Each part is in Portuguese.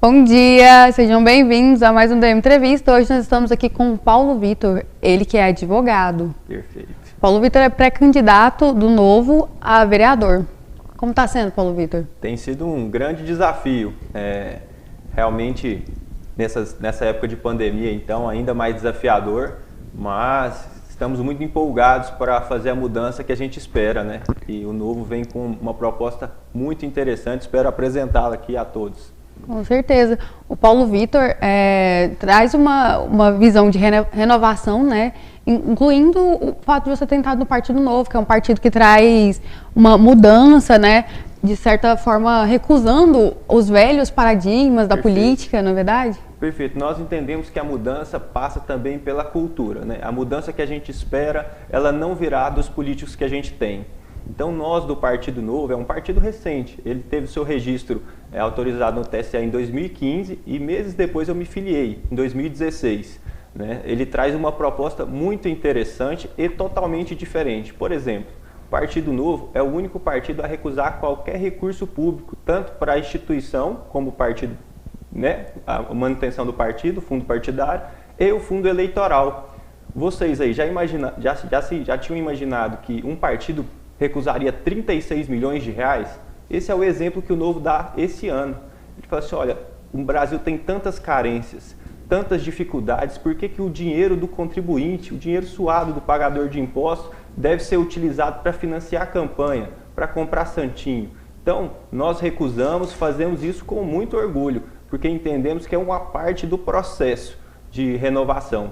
Bom dia, sejam bem-vindos a mais um DM Entrevista. Hoje nós estamos aqui com o Paulo Vitor, ele que é advogado. Perfeito. Paulo Vitor é pré-candidato do Novo a vereador. Como está sendo, Paulo Vitor? Tem sido um grande desafio. Realmente, nessa época de pandemia, então, ainda mais desafiador, mas estamos muito empolgados para fazer a mudança que a gente espera, né? E o Novo vem com uma proposta muito interessante, espero apresentá-la aqui a todos. Com certeza. O Paulo Vitor traz uma visão de renovação, né? Incluindo o fato de você ter entrado no Partido Novo, que é um partido que traz uma mudança, né? De certa forma, recusando os velhos paradigmas da política, não é verdade? Perfeito. Nós entendemos que a mudança passa também pela cultura, né? A mudança que a gente espera, ela não virá dos políticos que a gente tem. Então, nós do Partido Novo, é um partido recente, ele teve seu registro autorizado no TSE em 2015 e meses depois eu me filiei, em 2016. Né? Ele traz uma proposta muito interessante e totalmente diferente. Por exemplo, o Partido Novo é o único partido a recusar qualquer recurso público, tanto para a instituição, como o partido, né? A manutenção do partido, o fundo partidário, e o fundo eleitoral. Vocês aí já tinham imaginado que um partido recusaria 36 milhões de reais? Esse é o exemplo que o Novo dá esse ano. Ele fala assim, olha, o Brasil tem tantas carências, tantas dificuldades, por que o dinheiro do contribuinte, o dinheiro suado do pagador de impostos, deve ser utilizado para financiar a campanha, para comprar santinho? Então, nós recusamos, fazemos isso com muito orgulho, porque entendemos que é uma parte do processo de renovação.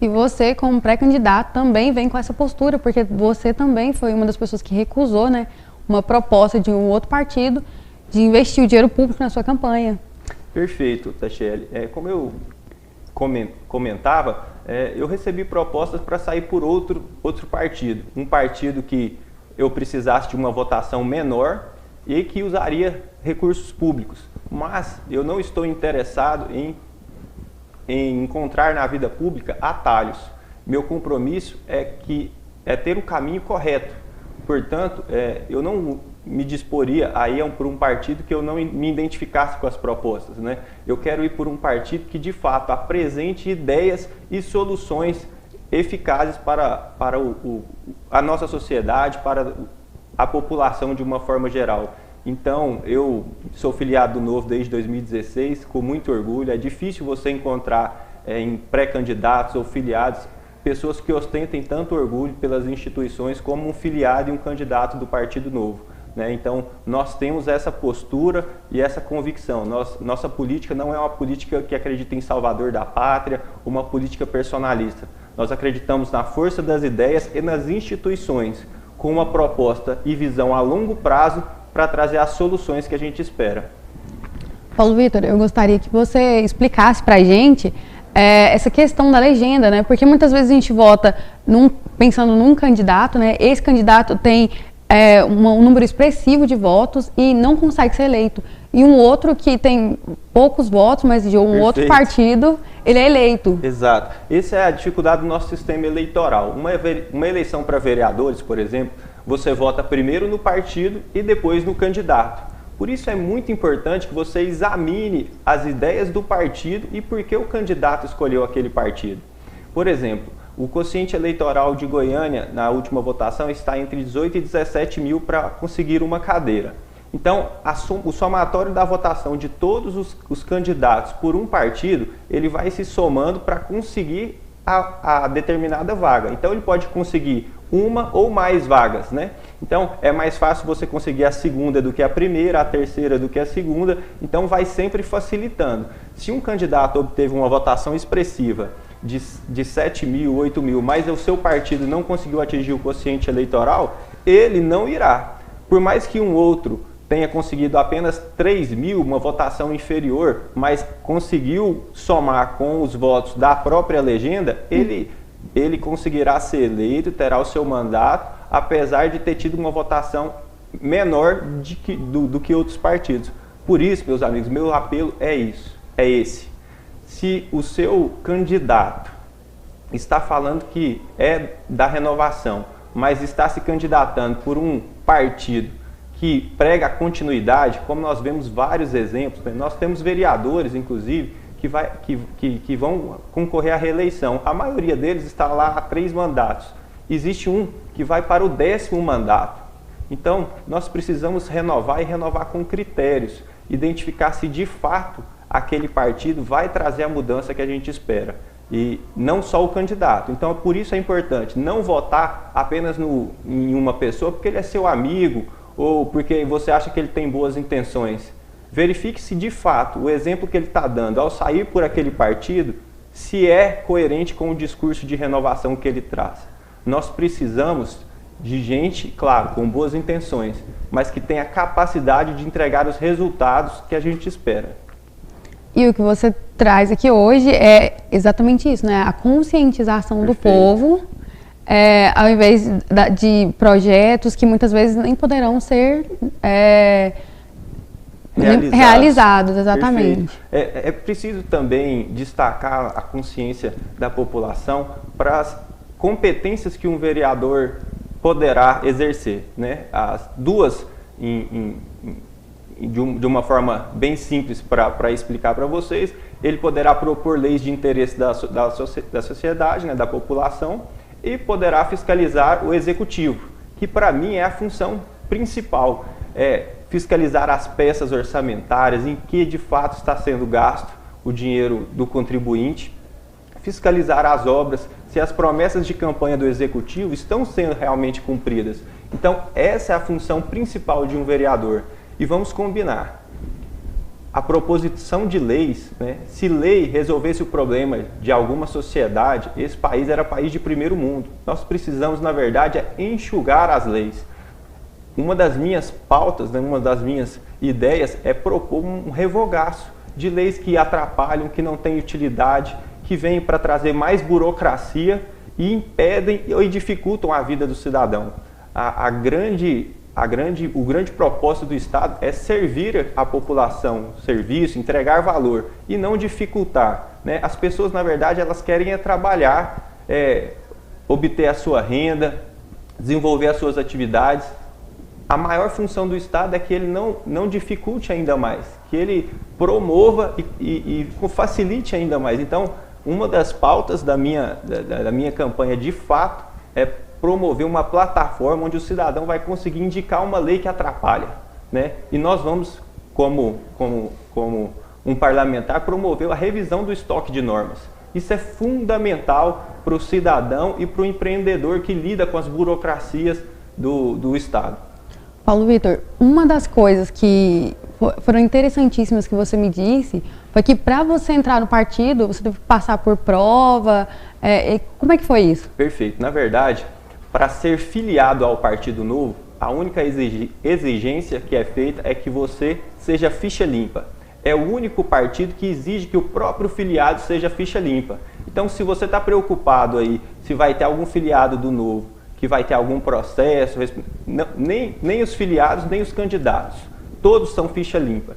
E você, como pré-candidato, também vem com essa postura, porque você também foi uma das pessoas que recusou, né, uma proposta de um outro partido de investir o dinheiro público na sua campanha. Perfeito, Tachelle. Como eu comentava, eu recebi propostas para sair por outro partido. Um partido que eu precisasse de uma votação menor e que usaria recursos públicos. Mas eu não estou interessado em encontrar na vida pública atalhos. Meu compromisso é ter o caminho correto. Portanto, eu não me disporia a ir por um partido que eu não me identificasse com as propostas, né? Eu quero ir por um partido que, de fato, apresente ideias e soluções eficazes para a nossa sociedade, para a população de uma forma geral. Então, eu sou filiado do Novo desde 2016, com muito orgulho. É difícil você encontrar em pré-candidatos ou filiados pessoas que ostentem tanto orgulho pelas instituições como um filiado e um candidato do Partido Novo. Né? Então, nós temos essa postura e essa convicção. Nossa política não é uma política que acredita em salvador da pátria, uma política personalista. Nós acreditamos na força das ideias e nas instituições, com uma proposta e visão a longo prazo para trazer as soluções que a gente espera. Paulo Vitor, eu gostaria que você explicasse para a gente essa questão da legenda, né? Porque muitas vezes a gente vota pensando num candidato, né? Esse candidato tem um número expressivo de votos e não consegue ser eleito. E um outro que tem poucos votos, mas de um outro partido, ele é eleito. Exato. Essa é a dificuldade do nosso sistema eleitoral. Uma eleição para vereadores, por exemplo, você vota primeiro no partido e depois no candidato. Por isso é muito importante que você examine as ideias do partido e por que o candidato escolheu aquele partido. Por exemplo, o quociente eleitoral de Goiânia, na última votação, está entre 18 e 17 mil para conseguir uma cadeira. Então, o somatório da votação de todos os candidatos por um partido, ele vai se somando para conseguir a determinada vaga. Então, ele pode conseguir uma ou mais vagas, né? Então, é mais fácil você conseguir a segunda do que a primeira, a terceira do que a segunda, então vai sempre facilitando. Se um candidato obteve uma votação expressiva de 7 mil, 8 mil, mas o seu partido não conseguiu atingir o quociente eleitoral, ele não irá. Por mais que um outro tenha conseguido apenas 3 mil, uma votação inferior, mas conseguiu somar com os votos da própria legenda, ele conseguirá ser eleito, terá o seu mandato, apesar de ter tido uma votação menor do que outros partidos. Por isso, meus amigos, meu apelo é esse. Se o seu candidato está falando que é da renovação, mas está se candidatando por um partido que prega a continuidade, como nós vemos vários exemplos, né? Nós temos vereadores, inclusive, que vão concorrer à reeleição. A maioria deles está lá há 3 mandatos. Existe um que vai para o 10º mandato. Então, nós precisamos renovar e renovar com critérios, identificar se de fato aquele partido vai trazer a mudança que a gente espera. E não só o candidato. Então, por isso é importante não votar apenas em uma pessoa porque ele é seu amigo ou porque você acha que ele tem boas intenções. Verifique se de fato o exemplo que ele está dando ao sair por aquele partido se é coerente com o discurso de renovação que ele traz. Nós precisamos de gente, claro, com boas intenções, mas que tenha capacidade de entregar os resultados que a gente espera. E o que você traz aqui hoje é exatamente isso, né? A conscientização do povo, ao invés de projetos que muitas vezes nem poderão ser realizados, exatamente. É preciso também destacar a consciência da população para as competências que um vereador poderá exercer, né? As duas, de uma forma bem simples para explicar para vocês, ele poderá propor leis de interesse da sociedade, né, da população, e poderá fiscalizar o executivo, que para mim é a função principal, fiscalizar as peças orçamentárias, em que de fato está sendo gasto o dinheiro do contribuinte, fiscalizar as obras, se as promessas de campanha do executivo estão sendo realmente cumpridas. Então, essa é a função principal de um vereador. E vamos combinar, a proposição de leis, né, se lei resolvesse o problema de alguma sociedade, esse país era país de primeiro mundo. Nós precisamos, na verdade, enxugar as leis. Uma das minhas pautas, né, uma das minhas ideias é propor um revogaço de leis que atrapalham, que não têm utilidade, que vêm para trazer mais burocracia e impedem e dificultam a vida do cidadão. O grande propósito do Estado é servir a população, serviço, entregar valor e não dificultar, né? As pessoas, na verdade, elas querem trabalhar, obter a sua renda, desenvolver as suas atividades. A maior função do Estado é que ele não dificulte ainda mais, que ele promova e facilite ainda mais. Então, uma das pautas da minha campanha, de fato, é promover uma plataforma onde o cidadão vai conseguir indicar uma lei que atrapalha, né? E nós vamos, como um parlamentar, promover a revisão do estoque de normas. Isso é fundamental para o cidadão e para o empreendedor que lida com as burocracias do Estado. Paulo Vitor, uma das coisas que foram interessantíssimas que você me disse foi que para você entrar no partido, você teve que passar por prova. Como é que foi isso? Perfeito. Na verdade, para ser filiado ao Partido Novo, a única exigência que é feita é que você seja ficha limpa. É o único partido que exige que o próprio filiado seja ficha limpa. Então, se você está preocupado aí, se vai ter algum filiado do Novo, que vai ter algum processo, nem os filiados, nem os candidatos. Todos são ficha limpa.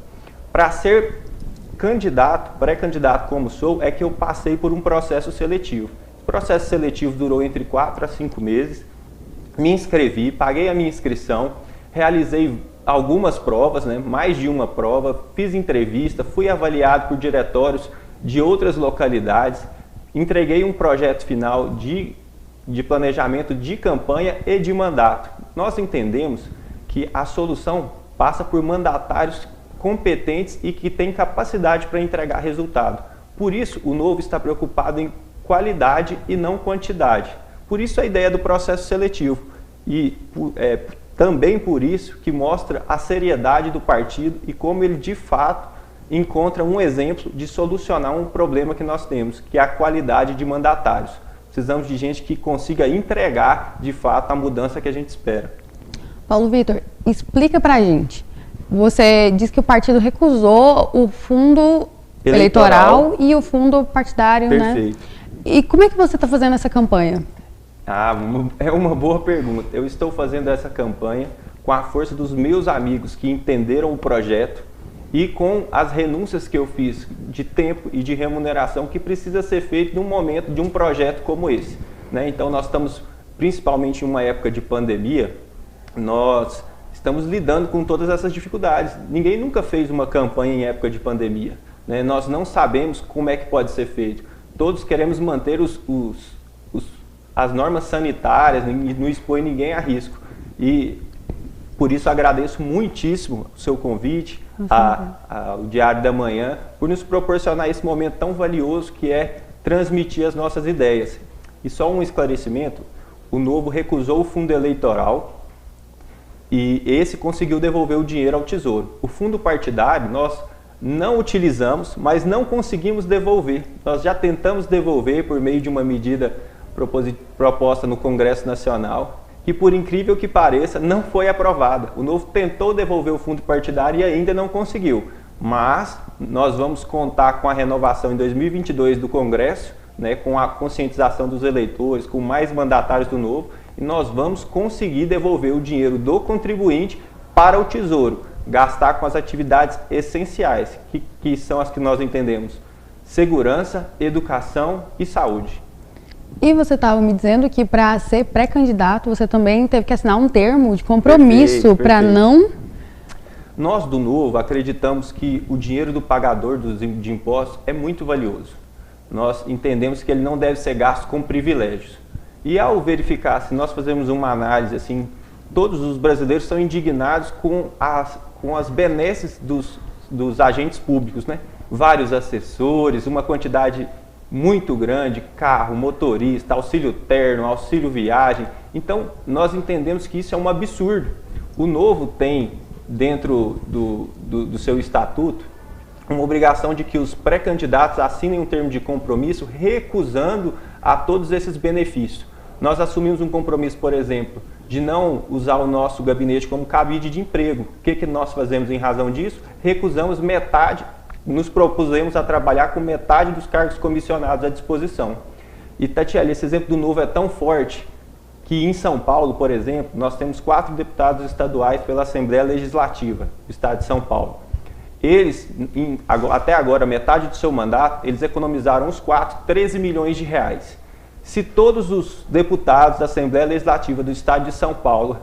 Para ser candidato, pré-candidato como sou, é que eu passei por um processo seletivo. O processo seletivo durou entre 4 a 5 meses. Me inscrevi, paguei a minha inscrição, realizei algumas provas, né, mais de uma prova, fiz entrevista, fui avaliado por diretórios de outras localidades, entreguei um projeto final de planejamento de campanha e de mandato. Nós entendemos que a solução passa por mandatários competentes e que têm capacidade para entregar resultado. Por isso, o Novo está preocupado em qualidade e não quantidade. Por isso a ideia do processo seletivo. E também por isso que mostra a seriedade do partido e como ele de fato encontra um exemplo de solucionar um problema que nós temos, que é a qualidade de mandatários. Precisamos de gente que consiga entregar, de fato, a mudança que a gente espera. Paulo Vitor, explica pra gente. Você disse que o partido recusou o fundo eleitoral e o fundo partidário, Perfeito. Né? E como é que você está fazendo essa campanha? É uma boa pergunta. Eu estou fazendo essa campanha com a força dos meus amigos que entenderam o projeto e com as renúncias que eu fiz de tempo e de remuneração que precisa ser feito num momento de um projeto como esse, né? Então nós estamos principalmente em uma época de pandemia, nós estamos lidando com todas essas dificuldades. Ninguém nunca fez uma campanha em época de pandemia, né? Nós não sabemos como é que pode ser feito. Todos queremos manter as normas sanitárias, não expor ninguém a risco. E por isso agradeço muitíssimo o seu convite, ao Diário da Manhã, por nos proporcionar esse momento tão valioso que é transmitir as nossas ideias. E só um esclarecimento, o Novo recusou o fundo eleitoral e esse conseguiu devolver o dinheiro ao Tesouro. O fundo partidário nós não utilizamos, mas não conseguimos devolver. Nós já tentamos devolver por meio de uma medida proposta no Congresso Nacional, que por incrível que pareça, não foi aprovada. O Novo tentou devolver o fundo partidário e ainda não conseguiu. Mas nós vamos contar com a renovação em 2022 do Congresso, né, com a conscientização dos eleitores, com mais mandatários do Novo, e nós vamos conseguir devolver o dinheiro do contribuinte para o Tesouro, gastar com as atividades essenciais, que são as que nós entendemos: segurança, educação e saúde. E você estava me dizendo que para ser pré-candidato você também teve que assinar um termo de compromisso para não... Nós do Novo acreditamos que o dinheiro do pagador de impostos é muito valioso. Nós entendemos que ele não deve ser gasto com privilégios. E ao verificar, se nós fazemos uma análise assim, todos os brasileiros são indignados com as benesses dos agentes públicos, né? Vários assessores, uma quantidade muito grande, carro, motorista, auxílio terno, auxílio viagem. Então, nós entendemos que isso é um absurdo. O Novo tem, dentro do seu estatuto, uma obrigação de que os pré-candidatos assinem um termo de compromisso recusando a todos esses benefícios. Nós assumimos um compromisso, por exemplo, de não usar o nosso gabinete como cabide de emprego. O que nós fazemos em razão disso? Recusamos metade. Nos propusemos a trabalhar com metade dos cargos comissionados à disposição. E, Tatiele, esse exemplo do Novo é tão forte que em São Paulo, por exemplo, nós temos 4 deputados estaduais pela Assembleia Legislativa do Estado de São Paulo. Eles, até agora, metade do seu mandato, eles economizaram os 13 milhões de reais. Se todos os deputados da Assembleia Legislativa do Estado de São Paulo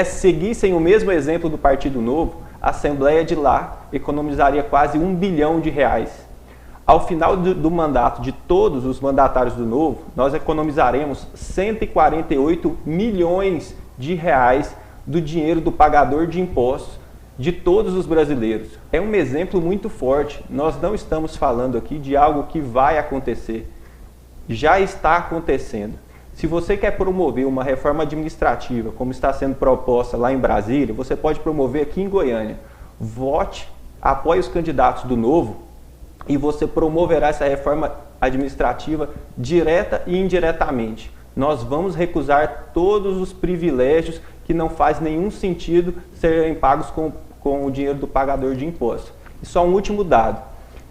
seguissem o mesmo exemplo do Partido Novo, a Assembleia de lá economizaria quase 1 bilhão de reais. Ao final do mandato de todos os mandatários do Novo, nós economizaremos 148 milhões de reais do dinheiro do pagador de impostos de todos os brasileiros. É um exemplo muito forte. Nós não estamos falando aqui de algo que vai acontecer. Já está acontecendo. Se você quer promover uma reforma administrativa, como está sendo proposta lá em Brasília, você pode promover aqui em Goiânia. Vote, apoie os candidatos do Novo e você promoverá essa reforma administrativa direta e indiretamente. Nós vamos recusar todos os privilégios que não faz nenhum sentido serem pagos com o dinheiro do pagador de impostos. E só um último dado.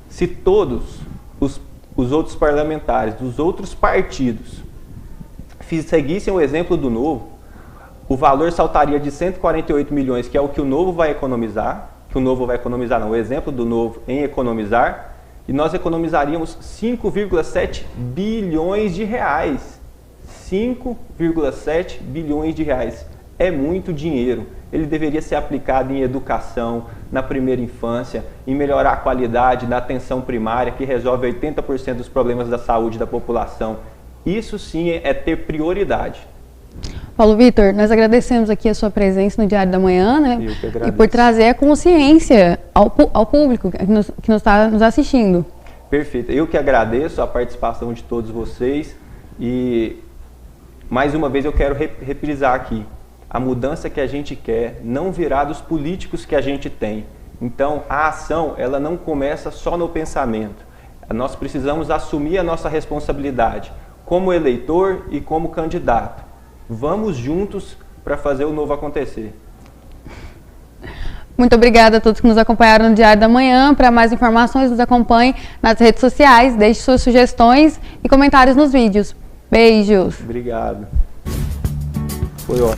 Se todos os outros parlamentares dos outros partidos seguissem o exemplo do Novo, o valor saltaria de 148 milhões, que é o que o Novo vai economizar, o exemplo do Novo em economizar, e nós economizaríamos 5,7 bilhões de reais. 5,7 bilhões de reais. É muito dinheiro. Ele deveria ser aplicado em educação, na primeira infância, em melhorar a qualidade da atenção primária, que resolve 80% dos problemas da saúde da população. Isso sim é ter prioridade. Paulo Vitor, nós agradecemos aqui a sua presença no Diário da Manhã, né? Eu que agradeço. E por trazer a consciência ao público que está nos assistindo. Perfeito. Eu que agradeço a participação de todos vocês e, mais uma vez, eu quero reprisar aqui. A mudança que a gente quer não virá dos políticos que a gente tem. Então, a ação, ela não começa só no pensamento. Nós precisamos assumir a nossa responsabilidade como eleitor e como candidato. Vamos juntos para fazer o Novo acontecer. Muito obrigada a todos que nos acompanharam no Diário da Manhã. Para mais informações, nos acompanhe nas redes sociais, deixe suas sugestões e comentários nos vídeos. Beijos. Obrigado. Foi ótimo.